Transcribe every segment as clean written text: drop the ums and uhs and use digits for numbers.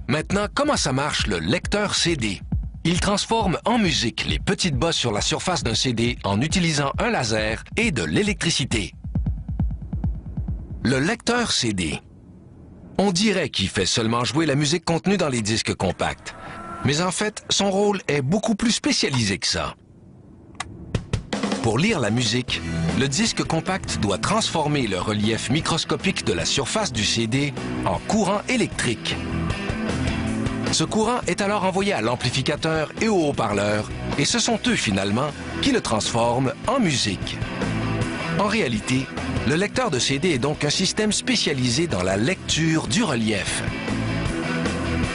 Maintenant, comment ça marche le lecteur CD? Il transforme en musique les petites bosses sur la surface d'un CD en utilisant un laser et de l'électricité. Le lecteur CD. On dirait qu'il fait seulement jouer la musique contenue dans les disques compacts. Mais en fait, son rôle est beaucoup plus spécialisé que ça. Pour lire la musique, le disque compact doit transformer le relief microscopique de la surface du CD en courant électrique. Ce courant est alors envoyé à l'amplificateur et au haut-parleur, et ce sont eux finalement qui le transforment en musique. En réalité, le lecteur de CD est donc un système spécialisé dans la lecture du relief.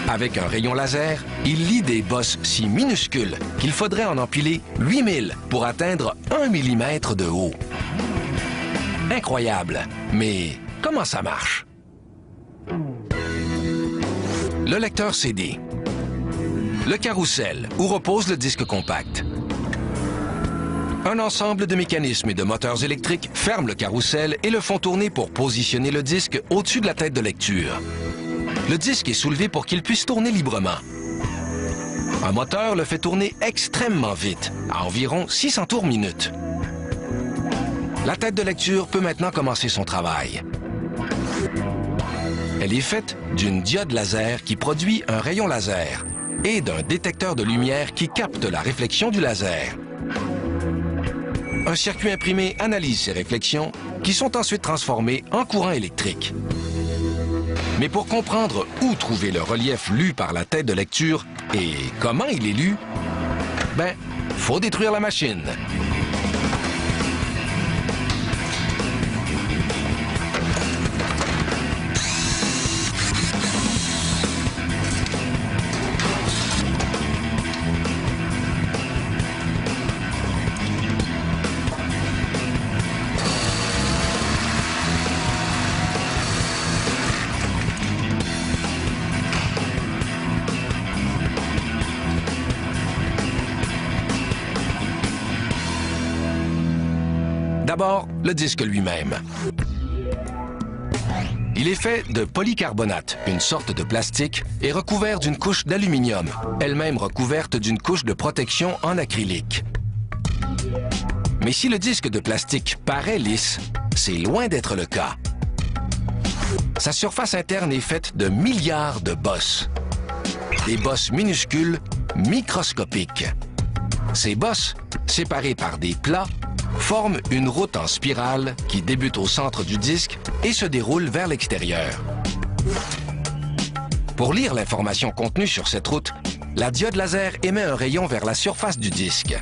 Avec un rayon laser, il lit des bosses si minuscules qu'il faudrait en empiler 8000 pour atteindre 1 mm de haut. Incroyable, mais comment ça marche? Le lecteur CD. Le carrousel, où repose le disque compact. Un ensemble de mécanismes et de moteurs électriques ferment le carrousel et le font tourner pour positionner le disque au-dessus de la tête de lecture. Le disque est soulevé pour qu'il puisse tourner librement. Un moteur le fait tourner extrêmement vite, à environ 600 tours minute. La tête de lecture peut maintenant commencer son travail. Elle est faite d'une diode laser qui produit un rayon laser et d'un détecteur de lumière qui capte la réflexion du laser. Un circuit imprimé analyse ces réflexions qui sont ensuite transformées en courant électrique. Mais pour comprendre où trouver le relief lu par la tête de lecture et comment il est lu, faut détruire la machine. D'abord, le disque lui-même. Il est fait de polycarbonate, une sorte de plastique, et recouvert d'une couche d'aluminium, elle-même recouverte d'une couche de protection en acrylique. Mais si le disque de plastique paraît lisse, c'est loin d'être le cas. Sa surface interne est faite de milliards de bosses. Des bosses minuscules, microscopiques. Ces bosses, séparées par des plats, forment une route en spirale qui débute au centre du disque et se déroule vers l'extérieur. Pour lire l'information contenue sur cette route, la diode laser émet un rayon vers la surface du disque.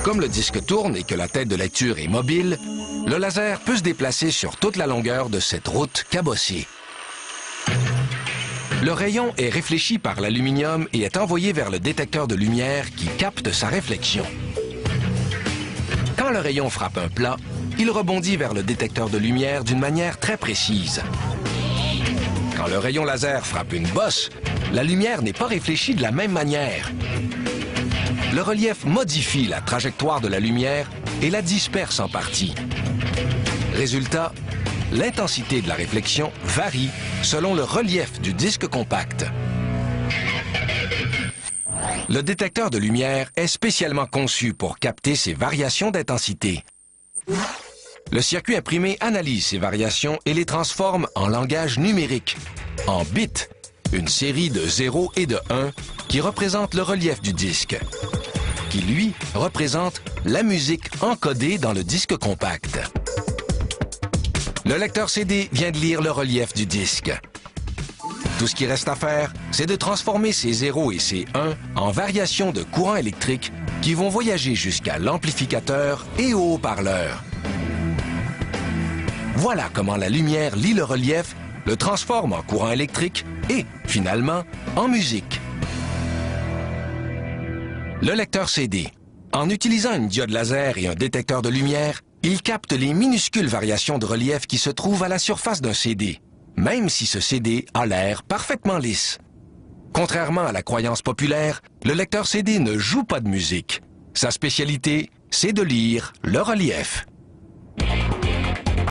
Comme le disque tourne et que la tête de lecture est mobile, le laser peut se déplacer sur toute la longueur de cette route cabossée. Le rayon est réfléchi par l'aluminium et est envoyé vers le détecteur de lumière qui capte sa réflexion. Quand le rayon frappe un plat, il rebondit vers le détecteur de lumière d'une manière très précise. Quand le rayon laser frappe une bosse, la lumière n'est pas réfléchie de la même manière. Le relief modifie la trajectoire de la lumière et la disperse en partie. Résultat, l'intensité de la réflexion varie selon le relief du disque compact. Le détecteur de lumière est spécialement conçu pour capter ces variations d'intensité. Le circuit imprimé analyse ces variations et les transforme en langage numérique, en bits, une série de 0 et de 1 qui représente le relief du disque, qui, lui, représente la musique encodée dans le disque compact. Le lecteur CD vient de lire le relief du disque. Tout ce qui reste à faire, c'est de transformer ces 0 et ces 1 en variations de courant électrique qui vont voyager jusqu'à l'amplificateur et au haut-parleur. Voilà comment la lumière lit le relief, le transforme en courant électrique et, finalement, en musique. Le lecteur CD. En utilisant une diode laser et un détecteur de lumière, il capte les minuscules variations de relief qui se trouvent à la surface d'un CD, même si ce CD a l'air parfaitement lisse. Contrairement à la croyance populaire, le lecteur CD ne joue pas de musique. Sa spécialité, c'est de lire le relief.